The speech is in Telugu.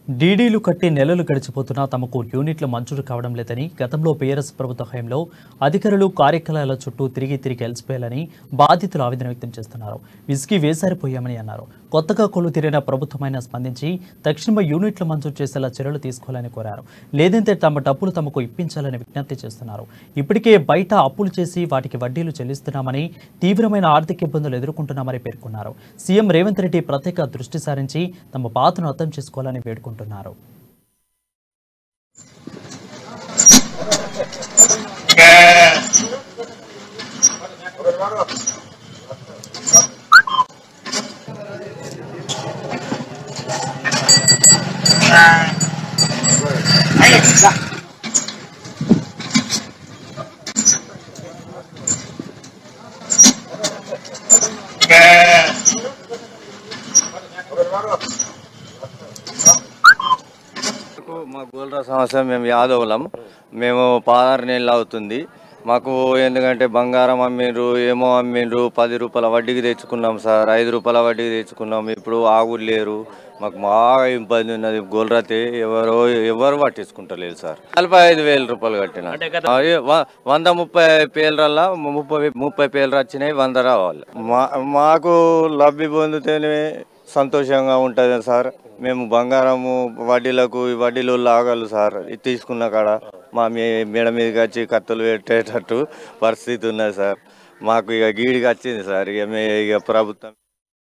డీడీలు కట్టి నెలలు గడిచిపోతున్నా తమకు యూనిట్లు మంజూరు కావడం లేదని గతంలో బీఆర్ఎస్ ప్రభుత్వ హయాంలో అధికారులు కార్యాలయాల చుట్టూ తిరిగి అలసిపోయాలని బాధితులు ఆవేదన వ్యక్తం చేస్తున్నారు. విసిగి వేసారిపోయామని అన్నారు. కొత్తగా కొలు తీరిన ప్రభుత్వమైనా స్పందించి తక్షణమే యూనిట్లు మంజూరు చేసేలా చర్యలు తీసుకోవాలని కోరారు. లేదంటే తమ డబ్బులు తమకు ఇప్పించాలని విజ్ఞప్తి చేస్తున్నారు. ఇప్పటికే బయట అప్పులు చేసి వాటికి వడ్డీలు చెల్లిస్తున్నామని, తీవ్రమైన ఆర్థిక ఇబ్బందులు ఎదుర్కొంటున్నామని పేర్కొన్నారు. సీఎం రేవంత్ రెడ్డి ప్రత్యేక దృష్టి సారించి తమ బాధను అర్థం చేసుకోవాలని వేడుకుంటున్నారు. మా గోల్రా సమస్య మేము యాదవులం. మేము 16 నెలలు అవుతుంది. మాకు ఎందుకంటే బంగారం అమ్మిండ్రు, ఏమో అమ్మిండ్రు. 10 రూపాయల వడ్డీకి తెచ్చుకున్నాం సార్, 5 రూపాయల వడ్డీకి తెచ్చుకున్నాం. ఇప్పుడు ఆగులు లేరు. మాకు బాగా ఇబ్బంది ఉన్నది. గోల్రాతే ఎవరు పట్టించుకుంటలేదు సార్. 45,000 రూపాయలు కట్టిన 130 పేర్లల్లా 30 పేర్లు వచ్చినాయి, 100 రావాలి. మాకు లబ్ధి పొందితేనే సంతోషంగా ఉంటుంది సార్. మేము బంగారము వడ్డీలు లాగాలి సార్. ఇది తీసుకున్న కాడ మా మేడ మీదకి వచ్చి కత్తులు పెట్టేటట్టు పరిస్థితి ఉన్నది సార్. మాకు ఇక గీడికి వచ్చింది సార్. ఇక ప్రభుత్వం